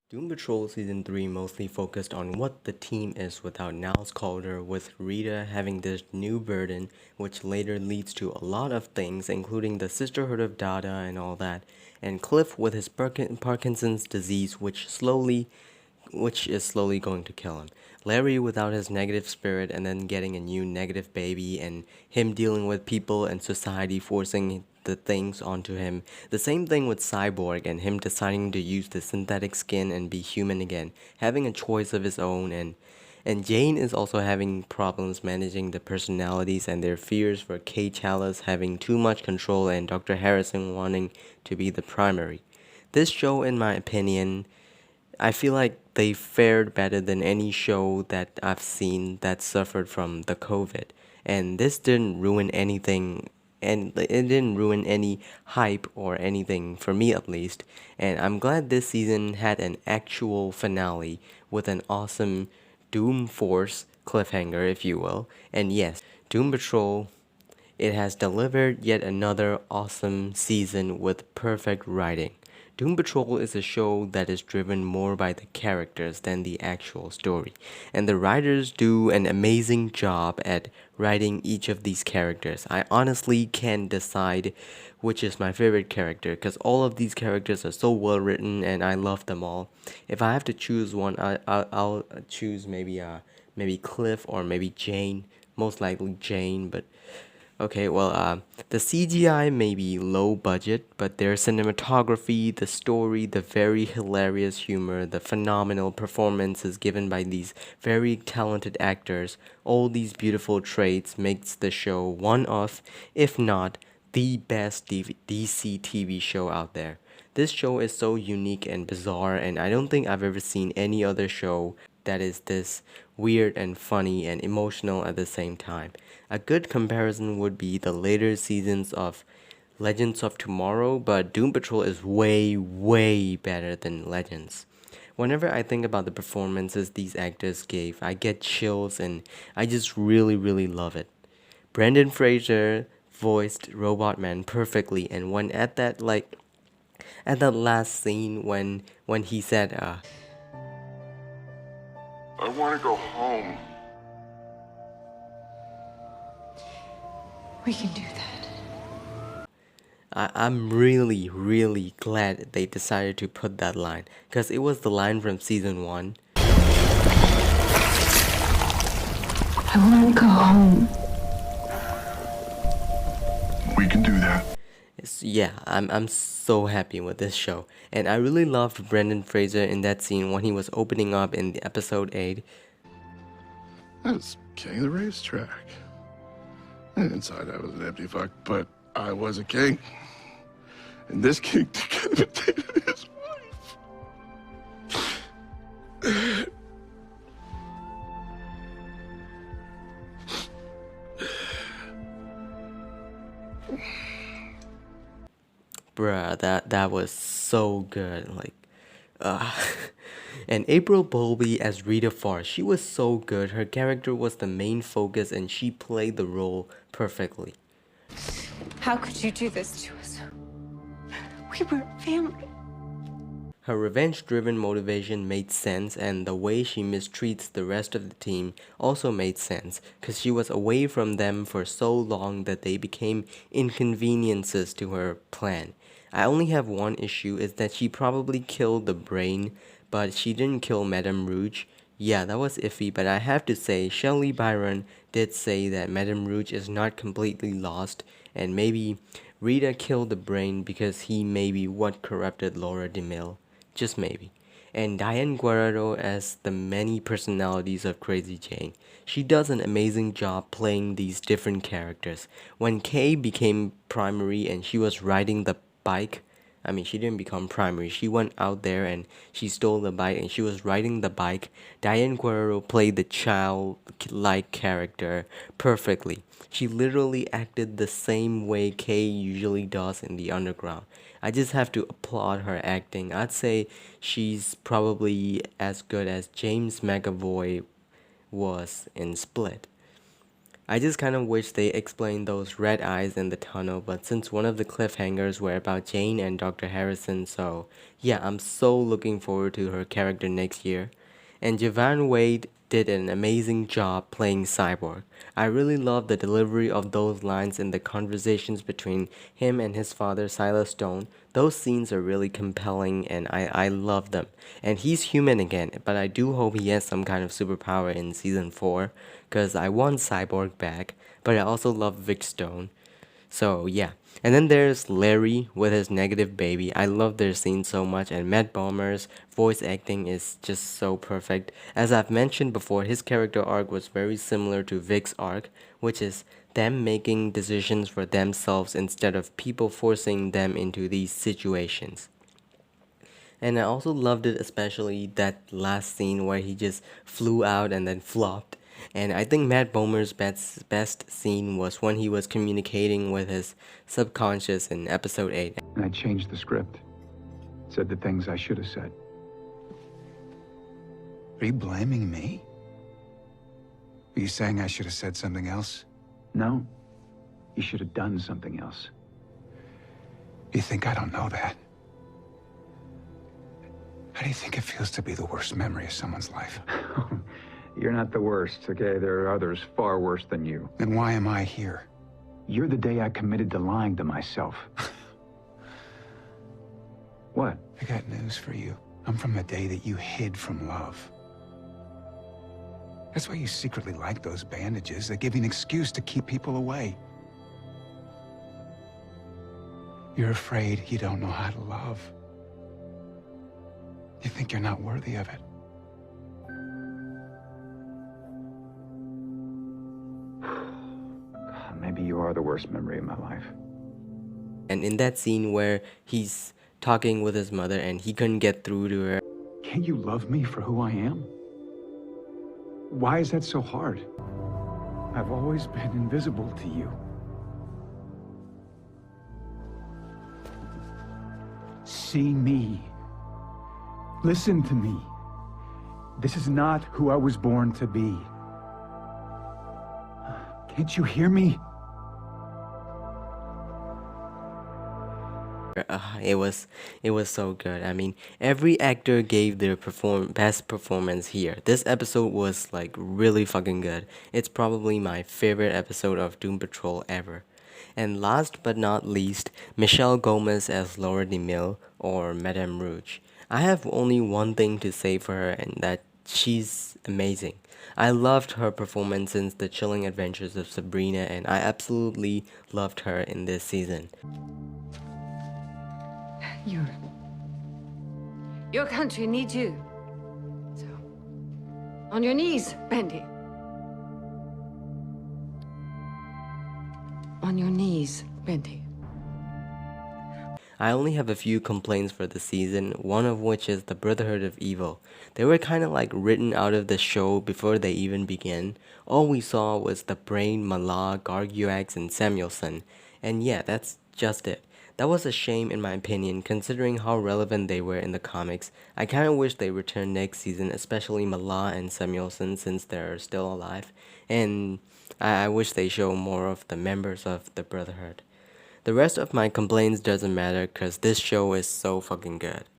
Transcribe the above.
Doom Patrol Season 3 mostly focused on what the team is without Niles Calder, with Rita having this new burden, which later leads to a lot of things, including the Sisterhood of Dada and all that, and Cliff with his Parkinson's disease, which is slowly going to kill him. Larry without his negative spirit and then getting a new negative baby, and him dealing with people and society forcing the things onto him. The same thing with Cyborg and him deciding to use the synthetic skin and be human again, having a choice of his own, and Jane is also having problems managing the personalities and their fears for Kay Chalice having too much control and Dr. Harrison wanting to be the primary. This show, in my opinion, I feel like they fared better than any show that I've seen that suffered from the COVID. And this didn't ruin anything, and it didn't ruin any hype or anything for me at least. And I'm glad this season had an actual finale with an awesome Doom Force cliffhanger, if you will. And yes, Doom Patrol, it has delivered yet another awesome season with perfect writing. Doom Patrol is a show that is driven more by the characters than the actual story, and the writers do an amazing job at writing each of these characters. I honestly can't decide which is my favorite character because all of these characters are so well written and I love them all. If I have to choose one, I'll choose maybe Cliff or maybe Jane. Most likely Jane, but okay, well, the CGI may be low budget, but their cinematography, the story, the very hilarious humor, the phenomenal performances given by these very talented actors, all these beautiful traits makes the show one of, if not the best DC TV show out there. This show is so unique and bizarre, and I don't think I've ever seen any other show that is this weird and funny and emotional at the same time. A good comparison would be the later seasons of Legends of Tomorrow, but Doom Patrol is way, way better than Legends. Whenever I think about the performances these actors gave, I get chills and I just really, really love it. Brendan Fraser voiced Robot Man perfectly, and when at that last scene when he said, I want to go home. We can do that. I'm really, really glad they decided to put that line, because it was the line from season 1. I want to go home. We can do that. Yeah, I'm so happy with this show. And I really loved Brendan Fraser in that scene when he was opening up in the episode 8. That's king of the racetrack. And inside I was an empty fuck, but I was a king. And this king decapitated his wife. Bruh, that was so good. Uh, and April Bowlby as Rita Farr, she was so good. Her character was the main focus and she played the role perfectly. How could you do this to us? We were family. Her revenge-driven motivation made sense, and the way she mistreats the rest of the team also made sense, because she was away from them for so long that they became inconveniences to her plan. I only have one issue, is that she probably killed the brain, but she didn't kill Madame Rouge. Yeah, that was iffy, but I have to say, Shelley Byron did say that Madame Rouge is not completely lost, and maybe Rita killed the brain because he may be what corrupted Laura DeMille. Just maybe. And Diane Guerrero as the many personalities of Crazy Jane. She does an amazing job playing these different characters. When Kay became primary and she was riding the bike, I mean, she didn't become primary. She went out there and she stole the bike and she was riding the bike. Diane Guerrero played the childlike character perfectly. She literally acted the same way Kay usually does in the underground. I just have to applaud her acting. I'd say she's probably as good as James McAvoy was in Split. I just kind of wish they explained those red eyes in the tunnel, but since one of the cliffhangers were about Jane and Dr. Harrison, so yeah, I'm so looking forward to her character next year. And Javan Wade did an amazing job playing Cyborg. I really love the delivery of those lines in the conversations between him and his father, Silas Stone. Those scenes are really compelling and I love them. And he's human again, but I do hope he has some kind of superpower in season 4, because I want Cyborg back, but I also love Vic Stone. So yeah. And then there's Larry with his negative baby. I love their scene so much, and Matt Bomer's voice acting is just so perfect. As I've mentioned before, his character arc was very similar to Vic's arc, which is them making decisions for themselves instead of people forcing them into these situations. And I also loved it, especially that last scene where he just flew out and then flopped. And I think Matt Bomer's best scene was when he was communicating with his subconscious in episode 8. And I changed the script. Said the things I should have said. Are you blaming me? Are you saying I should have said something else? No, you should have done something else. You think I don't know that? How do you think it feels to be the worst memory of someone's life? You're not the worst, okay? There are others far worse than you. Then why am I here? You're the day I committed to lying to myself. What? I got news for you. I'm from the day that you hid from love. That's why you secretly like those bandages. They give you an excuse to keep people away. You're afraid you don't know how to love. You think you're not worthy of it. Maybe you are the worst memory of my life. And in that scene where he's talking with his mother and he couldn't get through to her. Can't you love me for who I am? Why is that so hard? I've always been invisible to you. See me. Listen to me. This is not who I was born to be. Can't you hear me? It was so good. I mean, every actor gave their best performance here. This episode was like really fucking good. It's probably my favorite episode of Doom Patrol ever. And last but not least, Michelle Gomez as Laura DeMille, or Madame Rouge. I have only one thing to say for her, and that she's amazing. I loved her performance since The Chilling Adventures of Sabrina, and I absolutely loved her in this season. Your country needs you. So, on your knees, Bendy. On your knees, Bendy. I only have a few complaints for the season, one of which is the Brotherhood of Evil. They were kind of like written out of the show before they even began. All we saw was the Brain, Mala, Garguax, and Samuelson. And yeah, that's just it. That was a shame in my opinion, considering how relevant they were in the comics. I kinda wish they returned next season, especially Mala and Samuelson since they're still alive. And I wish they show more of the members of the Brotherhood. The rest of my complaints doesn't matter cause this show is so fucking good.